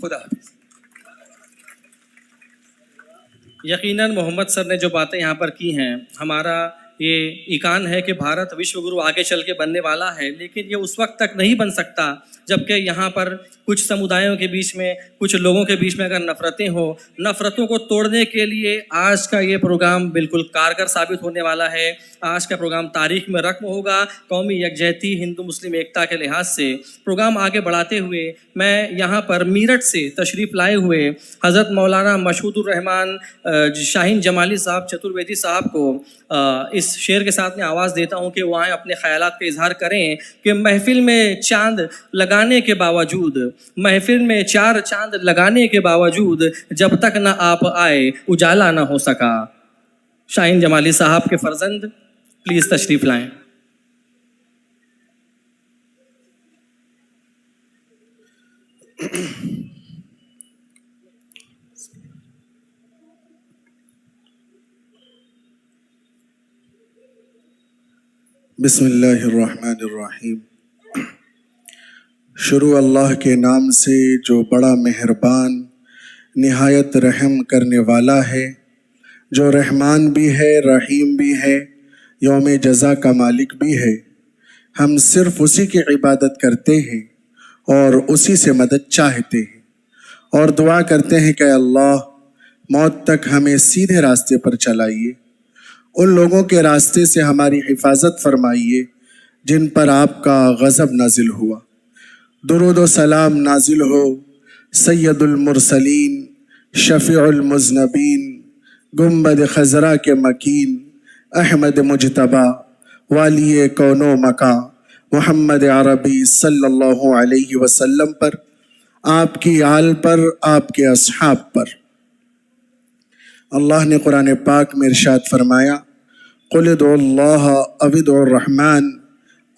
خدا حافظ۔ یقیناً محمد سر نے جو باتیں یہاں پر کی ہیں، ہمارا یہ ایقان ہے کہ بھارت وشو گرو آگے چل کے بننے والا ہے، لیکن یہ اس وقت تک نہیں بن سکتا جب کہ یہاں پر کچھ سمودایوں کے بیچ میں، کچھ لوگوں کے بیچ میں اگر نفرتیں ہوں، نفرتوں کو توڑنے کے لیے آج کا یہ پروگرام بالکل کارگر ثابت ہونے والا ہے۔ آج کا پروگرام تاریخ میں رقم ہوگا۔ قومی یکجہتی، ہندو مسلم ایکتا کے لحاظ سے پروگرام آگے بڑھاتے ہوئے میں یہاں پر میرٹھ سے تشریف لائے ہوئے حضرت مولانا مشہود الرحمان شاہین جمالی صاحب چترویدی صاحب کو اس شعر کے ساتھ میں آواز دیتا ہوں کہ وہ آئیں، اپنے خیالات کا اظہار کریں کہ محفل میں چاند لگانے کے باوجود، محفل میں 4 چاند لگانے کے باوجود جب تک نہ آپ آئے اجالا نہ ہو سکا۔ شاہین جمالی صاحب کے فرزند پلیز تشریف لائیں۔ بسم اللہ الرحمن الرحیم۔ شروع اللہ کے نام سے جو بڑا مہربان، نہایت رحم کرنے والا ہے، جو رحمان بھی ہے، رحیم بھی ہے، یوم جزا کا مالک بھی ہے۔ ہم صرف اسی کی عبادت کرتے ہیں اور اسی سے مدد چاہتے ہیں، اور دعا کرتے ہیں کہ اللہ موت تک ہمیں سیدھے راستے پر چلائیے، ان لوگوں کے راستے سے ہماری حفاظت فرمائیے جن پر آپ کا غضب نازل ہوا۔ درود و سلام نازل ہو سید المرسلین، شفیع المذنبین، گنبد خضرا کے مکین، احمد مجتبی، والی کون و مکان، محمد عربی صلی اللہ علیہ وسلم پر، آپ کی آل پر، آپ کے اصحاب پر۔ اللہ نے قرآن پاک میں ارشاد فرمایا، قل ادعوا اللہ او ادعوا الرحمن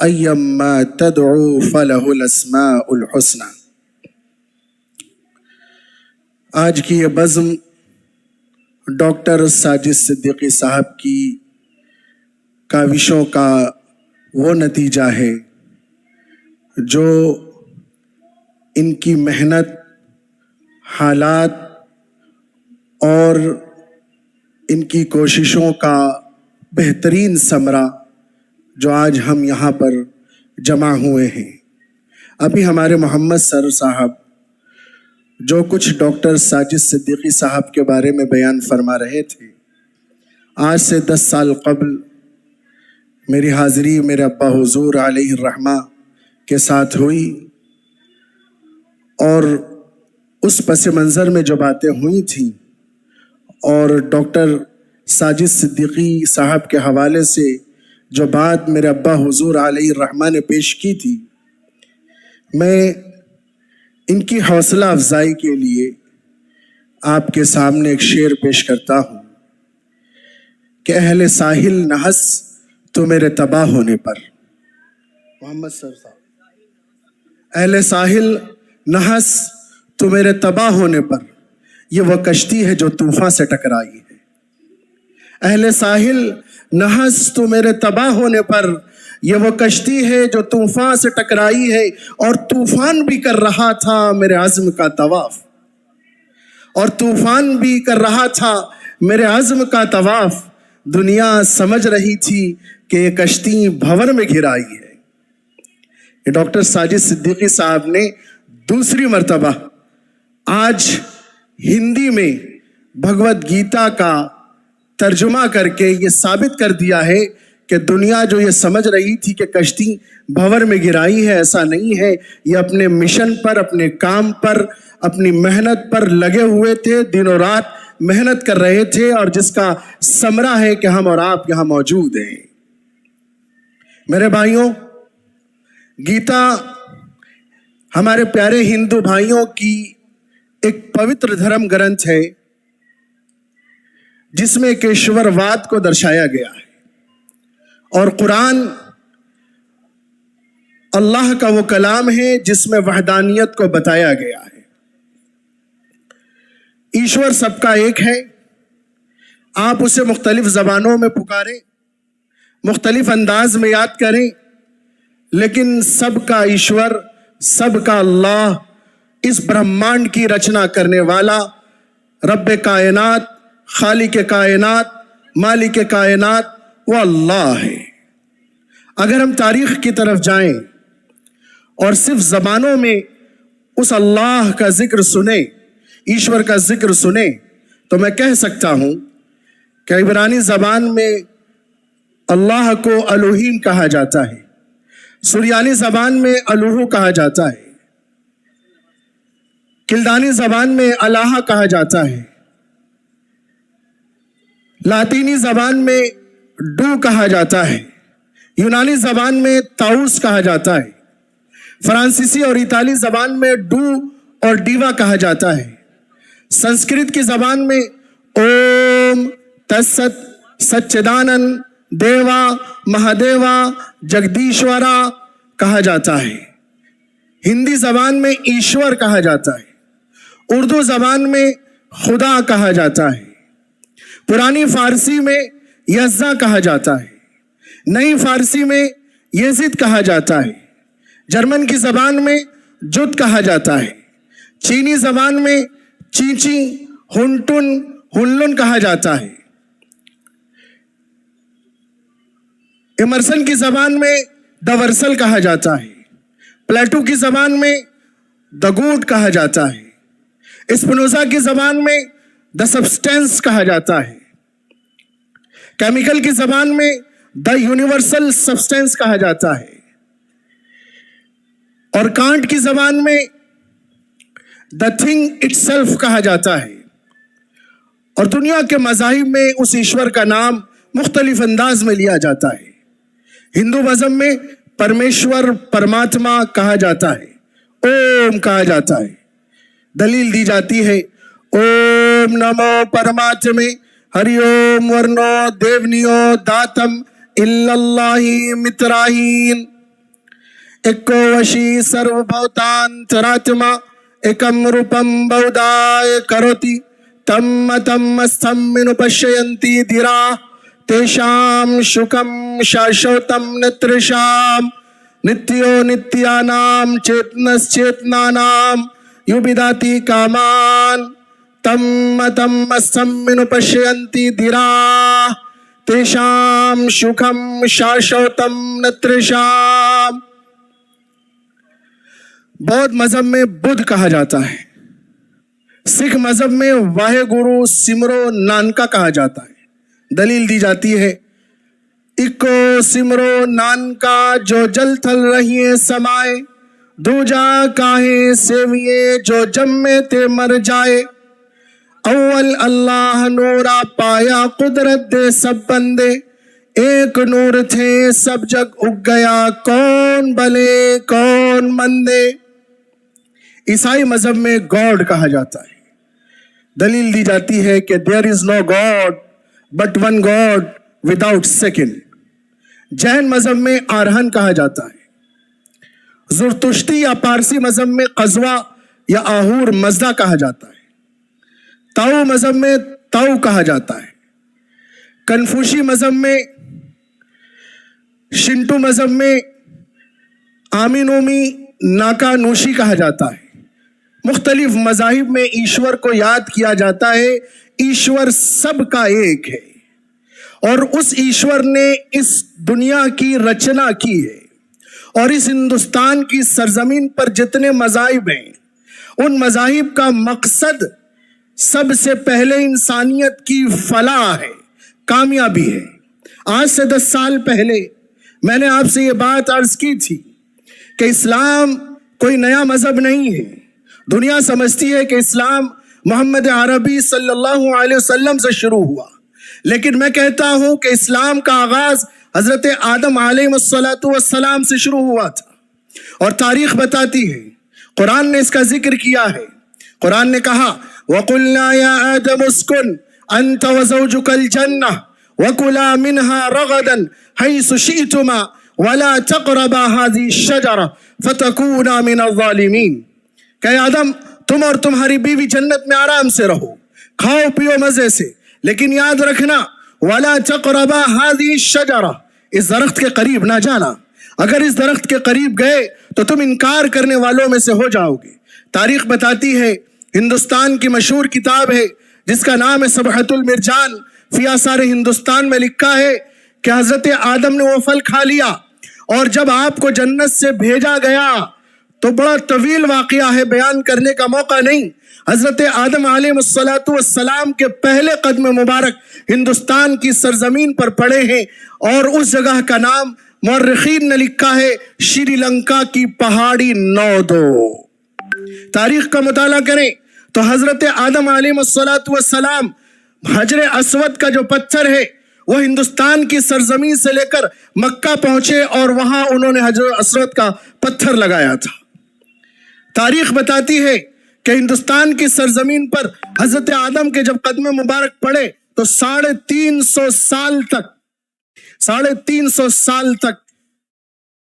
ایما تدعوا فلہ الاسماء الحسنی۔ آج کی یہ بزم ڈاکٹر ساجد صدیقی صاحب کی کاوشوں کا وہ نتیجہ ہے جو ان کی محنت، حالات اور ان کی کوششوں کا بہترین ثمرہ جو آج ہم یہاں پر جمع ہوئے ہیں۔ ابھی ہمارے محمد سر صاحب جو کچھ ڈاکٹر ساجد صدیقی صاحب کے بارے میں بیان فرما رہے تھے، آج سے 10 سال قبل میری حاضری میرے ابا حضور علیہ الرحمہ کے ساتھ ہوئی، اور اس پس منظر میں جو باتیں ہوئی تھیں اور ڈاکٹر ساجد صدیقی صاحب کے حوالے سے جو بات میرے ابا حضور علیہ الرحمہ نے پیش کی تھی، میں ان کی حوصلہ افزائی کے لیے آپ کے سامنے ایک شعر پیش کرتا ہوں کہ اہل ساحل نہ ہنس تو میرے تباہ ہونے پر۔ محمد سر صاحب، اہل ساحل نہ ہنس تو میرے تباہ ہونے پر، یہ وہ کشتی ہے جو طوفان سے ٹکرائی ہے۔ اہل ساحل نہ ہنس تو میرے تباہ ہونے پر، یہ وہ کشتی ہے جو طوفان سے ٹکرائی ہے، اور طوفان بھی کر رہا تھا میرے عزم کا طواف، اور طوفان بھی کر رہا تھا میرے عزم کا طواف، دنیا سمجھ رہی تھی کہ یہ کشتی بھنور میں گھرائی ہے۔ یہ ڈاکٹر ساجد صدیقی صاحب نے دوسری مرتبہ آج ہندی میں بھگوت گیتا کا ترجمہ کر کے یہ ثابت کر دیا ہے کہ دنیا جو یہ سمجھ رہی تھی کہ کشتی بھنور میں گرائی ہے، ایسا نہیں ہے۔ یہ اپنے مشن پر، اپنے کام پر، اپنی محنت پر لگے ہوئے تھے، دن و رات محنت کر رہے تھے، اور جس کا ثمرہ ہے کہ ہم اور آپ یہاں موجود ہیں۔ میرے بھائیوں، گیتا ہمارے پیارے ہندو بھائیوں کی ایک پوتر دھرم گرنتھ ہے جس میں کیشور واد کو درشایا گیا ہے، اور قرآن اللہ کا وہ کلام ہے جس میں وحدانیت کو بتایا گیا ہے۔ ایشور سب کا ایک ہے، آپ اسے مختلف زبانوں میں پکاریں، مختلف انداز میں یاد کریں، لیکن سب کا ایشور، سب کا اللہ اس برہمانڈ کی رچنا کرنے والا رب کائنات، خالق کائنات، مالک کائنات وہ اللہ ہے۔ اگر ہم تاریخ کی طرف جائیں اور صرف زبانوں میں اس اللہ کا ذکر سنیں، ایشور کا ذکر سنیں، تو میں کہہ سکتا ہوں کہ عبرانی زبان میں اللہ کو الوہیم کہا جاتا ہے، سریانی زبان میں الوہو کہا جاتا ہے، کلدانی زبان میں الہ کہا جاتا ہے، لاطینی زبان میں ڈو کہا جاتا ہے، یونانی زبان میں تاؤس کہا جاتا ہے، فرانسیسی اور اطالی زبان میں ڈو اور ڈیوا کہا جاتا ہے، سنسکرت کی زبان میں اوم تست سچدانند دیوا مہادیوا جگدیشورا کہا جاتا ہے، ہندی زبان میں ایشور کہا جاتا ہے، اردو زبان میں خدا کہا جاتا ہے، پرانی فارسی میں یزا کہا جاتا ہے، نئی فارسی میں یزید کہا جاتا ہے، جرمن کی زبان میں جد کہا جاتا ہے، چینی زبان میں چیچی ہنٹن ہنلن کہا جاتا ہے، ایمرسن کی زبان میں دا ورسل کہا جاتا ہے، پلیٹو کی زبان میں دا گوڈ کہا جاتا ہے، اسپنوزا کی زبان میں دا سبسٹینس کہا جاتا ہے، کیمیکل کی زبان میں دا یونیورسل سبسٹینس کہا جاتا ہے، اور کانٹ کی زبان میں دا تھنگ اٹ سیلف کہا جاتا ہے۔ اور دنیا کے مذاہب میں اس ایشور کا نام مختلف انداز میں لیا جاتا ہے۔ ہندو مذہب میں پرمیشور پرماتما کہا جاتا ہے، اوم کہا جاتا ہے، دلیل دی جاتی ہے اوم نمو پرماتمے ہری اوم ورنو دیونیو داتم اللہ متراہین ایکو وشی سرو بھوتانتراتما ایکم روپم بہودائے کروتی تم تم استھم پشینتی دھیرا تیشام شکم شاشوتم نترشام نتیو نتیانام چیتنس چیتنانام یوبداتی کامان تم تم استھم پشینتی دھیرا تیشام شکم شاشوتم نترشام۔ بودھ مذہب میں بدھ کہا جاتا ہے، سکھ مذہب میں واہے گرو سمرو نانکا کہا جاتا ہے، دلیل دی جاتی ہے اکو سمرو نانکا جو جل تھل رہیے سمائے دوجا کاہے سیویے جو جمے تے مر جائے اول اللہ نورا پایا قدرت دے سب بندے ایک نور تھے سب جگ اگ گیا کون بلے کون مندے۔ عیسائی مذہب میں گاڈ کہا جاتا ہے، دلیل دی جاتی ہے کہ there is no God but one God without second۔ Jain مذہب میں آرہن کہا جاتا ہے، زرتشتی یا پارسی مذہب میں قزوا یا آہور مزدہ کہا جاتا ہے، تاؤ مذہب میں تاؤ کہا جاتا ہے، کنفوشی مذہب میں، شنٹو مذہب میں آمی نومی ناکا نوشی کہا جاتا ہے۔ مختلف مذاہب میں ایشور کو یاد کیا جاتا ہے، ایشور سب کا ایک ہے اور اس ایشور نے اس دنیا کی رچنا کی ہے، اور اس ہندوستان کی سرزمین پر جتنے مذاہب ہیں ان مذاہب کا مقصد سب سے پہلے انسانیت کی فلاح ہے، کامیابی ہے۔ آج سے 10 سال پہلے میں نے آپ سے یہ بات عرض کی تھی کہ اسلام کوئی نیا مذہب نہیں ہے۔ دنیا سمجھتی ہے کہ اسلام محمد عربی صلی اللہ علیہ وسلم سے شروع ہوا، لیکن میں کہتا ہوں کہ اسلام کا آغاز حضرت آدم علیہ السلام سے شروع ہوا تھا، اور تاریخ بتاتی ہے، قرآن نے اس کا ذکر کیا ہے۔ قرآن نے کہا وَقُلْنَا يَا آدَمُ اسْكُنْ أَنْتَ وَزَوْجُكَ الْجَنَّةَ وَكُلَا مِنْهَا رَغَدًا حَيْثُ شِئْتُمَا وَلَا تَقْرَبَا هَذِهِ الشَّجَرَةَ فَتَكُونَا مِنَ الظَّالِمِينَ کہ آدم تم اور تمہاری بیوی جنت میں آرام سے رہو، کھاؤ پیو مزے سے، لیکن یاد رکھنا وَلَا تَقْرَبَا هَذِهِ الشَّجَرَةَ اس درخت کے قریب نہ جانا، اگر اس درخت کے قریب گئے تو تم انکار کرنے والوں میں سے ہو جاؤ گے، تاریخ بتاتی ہے، ہندوستان کی مشہور کتاب ہے جس کا نام ہے سبحۃ المرجان فی آثار ہندوستان میں لکھا ہے کہ حضرت آدم نے وہ پھل کھا لیا، اور جب آپ کو جنت سے بھیجا گیا تو بڑا طویل واقعہ ہے، بیان کرنے کا موقع نہیں۔ حضرت آدم علیہ السلام کے پہلے قدم مبارک ہندوستان کی سرزمین پر پڑے ہیں، اور اس جگہ کا نام مورخین نے لکھا ہے شری لنکا کی پہاڑی نودو۔ تاریخ کا مطالعہ کریں تو حضرت آدم علیہ السلام حجر اسود کا جو پتھر ہے وہ ہندوستان کی سرزمین سے لے کر مکہ پہنچے، اور وہاں انہوں نے حجر اسود کا پتھر لگایا تھا۔ تاریخ بتاتی ہے کہ ہندوستان کی سرزمین پر حضرت آدم کے جب قدم مبارک پڑے تو 350 سال تک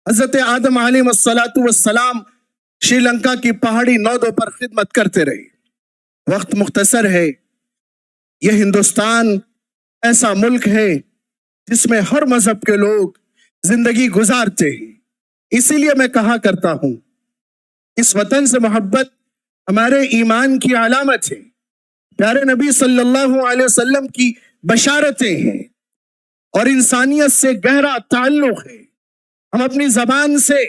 حضرت آدم علیہ السلام شری لنکا کی پہاڑی نودوں پر خدمت کرتے رہے۔ وقت مختصر ہے، یہ ہندوستان ایسا ملک ہے جس میں ہر مذہب کے لوگ زندگی گزارتے ہیں۔ اسی لیے میں کہا کرتا ہوں، اس وطن سے محبت ہمارے ایمان کی علامت ہے، پیارے نبی صلی اللہ علیہ وسلم کی بشارتیں ہیں، اور انسانیت سے گہرا تعلق ہے۔ ہم اپنی زبان سے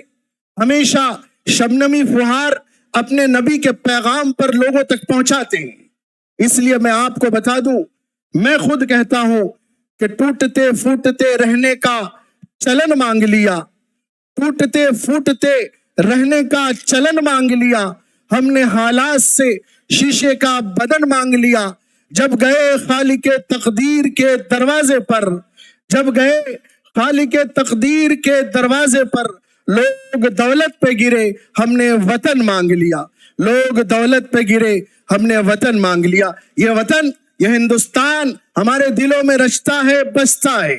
ہمیشہ شبنمی فہار اپنے نبی کے پیغام پر لوگوں تک پہنچاتے ہیں۔ اس لیے میں آپ کو بتا دوں، میں خود کہتا ہوں کہ ٹوٹتے پھوٹتے رہنے کا چلن مانگ لیا، ٹوٹتے پھوٹتے رہنے کا چلن مانگ لیا، ہم نے حالات سے شیشے کا بدن مانگ لیا۔ جب گئے خالق تقدیر کے دروازے پر، جب گئے خالق تقدیر کے دروازے پر، لوگ دولت پہ گرے، ہم نے وطن مانگ لیا، لوگ دولت پہ گرے، ہم نے وطن مانگ لیا۔ یہ وطن، یہ ہندوستان ہمارے دلوں میں رچتا ہے، بستا ہے،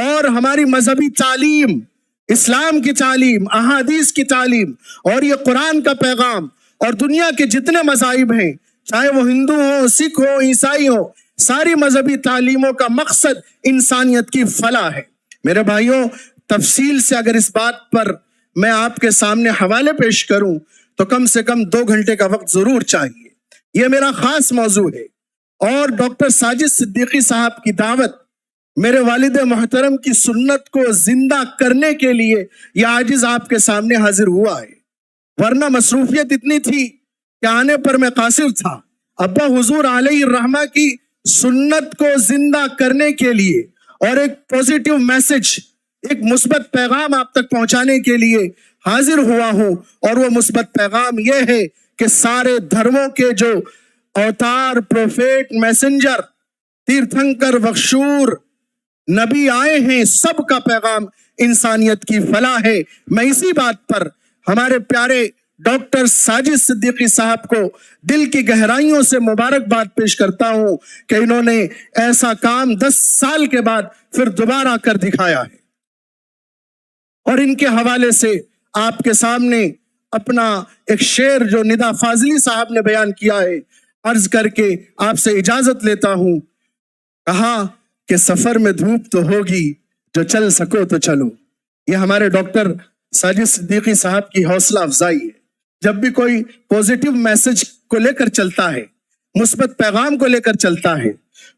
اور ہماری مذہبی تعلیم، اسلام کی تعلیم، احادیث کی تعلیم، اور یہ قرآن کا پیغام، اور دنیا کے جتنے مذاہب ہیں، چاہے وہ ہندو ہوں، سکھ ہوں، عیسائی ہوں، ساری مذہبی تعلیموں کا مقصد انسانیت کی فلاح ہے۔ میرے بھائیوں، تفصیل سے اگر اس بات پر میں آپ کے سامنے حوالے پیش کروں تو کم سے کم 2 گھنٹے کا وقت ضرور چاہیے۔ یہ میرا خاص موضوع ہے، اور ڈاکٹر ساجد صدیقی صاحب کی دعوت میرے والد محترم کی سنت کو زندہ کرنے کے لیے یہ عاجز آپ کے سامنے حاضر ہوا ہے، ورنہ مصروفیت اتنی تھی کہ آنے پر میں قاصر تھا۔ ابا حضور علیہ الرحمہ کی سنت کو زندہ کرنے کے لیے اور ایک پوزیٹیو میسج، ایک مثبت پیغام آپ تک پہنچانے کے لیے حاضر ہوا ہوں، اور وہ مثبت پیغام یہ ہے کہ سارے دھرموں کے جو اوتار، پروفیٹ، میسنجر، تیرتھنکر، بخشور نبی آئے ہیں، سب کا پیغام انسانیت کی فلاح ہے۔ میں اسی بات پر ہمارے پیارے ڈاکٹر ساجد صدیقی صاحب کو دل کی گہرائیوں سے مبارکباد پیش کرتا ہوں کہ انہوں نے ایسا کام 10 سال کے بعد پھر دوبارہ کر دکھایا ہے، اور ان کے حوالے سے آپ کے سامنے اپنا ایک شعر جو ندا فاضلی صاحب نے بیان کیا ہے عرض کر کے آپ سے اجازت لیتا ہوں۔ کہا کہ سفر میں دھوپ تو ہوگی، جو چل سکو تو چلو۔ یہ ہمارے ڈاکٹر ساجد صدیقی صاحب کی حوصلہ افزائی ہے۔ جب بھی کوئی پوزیٹیو میسج کو لے کر چلتا ہے، مثبت پیغام کو لے کر چلتا ہے،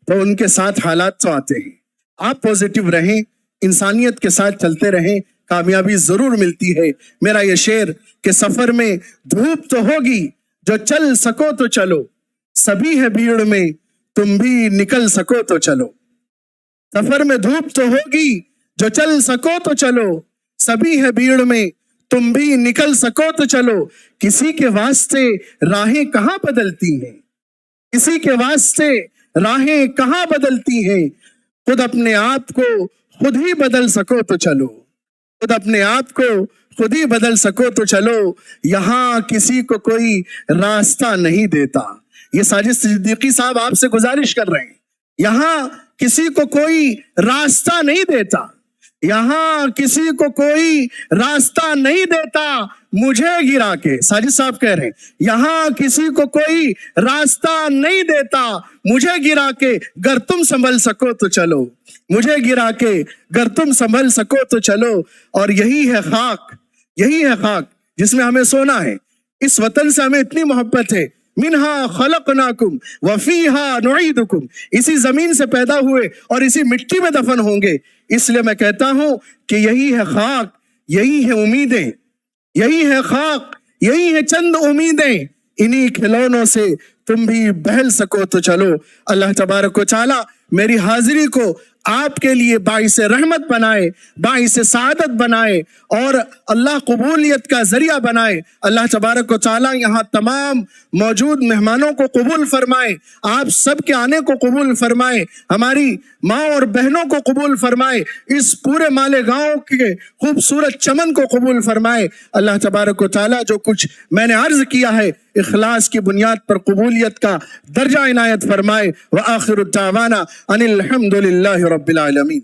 تو ان کے ساتھ حالات تو آتے ہیں۔ آپ پوزیٹیو رہیں، انسانیت کے ساتھ چلتے رہیں، کامیابی ضرور ملتی ہے۔ میرا یہ شعر کہ سفر میں دھوپ تو ہوگی، جو چل سکو تو چلو، سبھی ہے بھیڑ میں، تم بھی نکل سکو تو چلو۔ سفر میں دھوپ تو ہوگی، جو چل سکو تو چلو، سبھی ہے بھیڑ میں، تم بھی نکل سکو تو چلو۔ کسی کے واسطے راہیں کہاں بدلتی ہیں، کسی کے واسطے راہیں کہاں بدلتی ہیں، خود اپنے آپ کو خود ہی بدل سکو تو چلو، خود اپنے آپ کو خود ہی بدل سکو تو چلو۔ یہاں کسی کو کوئی راستہ نہیں دیتا۔ یہ ساجد صدیقی صاحب آپ سے گزارش کر رہے ہیں، یہاں کسی کو کوئی راستہ نہیں دیتا، یہاں کسی کو کوئی راستہ نہیں دیتا مجھے گرا کے۔ ساجد صاحب کہہ رہے ہیں یہاں کسی کو کوئی راستہ نہیں دیتا مجھے گرا کے، گر تم سنبھل سکو تو چلو، مجھے گرا کے گر تم سنبھل سکو تو چلو۔ اور یہی ہے خاک، یہی ہے خاک جس میں ہمیں سونا ہے۔ اس وطن سے ہمیں اتنی محبت ہے، منہا خلقناکم وفیہا نعیدکم، اسی زمین سے پیدا ہوئے اور اسی مٹی میں دفن ہوں گے۔ اس لیے میں کہتا ہوں کہ یہی ہے خاک، یہی ہے امیدیں، یہی ہے خاک، یہی ہے چند امیدیں، انہی کھلونوں سے تم بھی بہل سکو تو چلو۔ اللہ تبارک و تعالی میری حاضری کو آپ کے لیے باعث رحمت بنائے، باعث سعادت بنائے اور اللہ قبولیت کا ذریعہ بنائے۔ اللہ تبارک و تعالی یہاں تمام موجود مہمانوں کو قبول فرمائے، آپ سب کے آنے کو قبول فرمائے، ہماری ماں اور بہنوں کو قبول فرمائے، اس پورے مالیگاؤں کے خوبصورت چمن کو قبول فرمائے۔ اللہ تبارک و تعالی جو کچھ میں نے عرض کیا ہے اخلاص کی بنیاد پر قبولیت کا درجہ عنایت فرمائے۔ وآخر الدعوانا ان الحمد للہ رب العالمین۔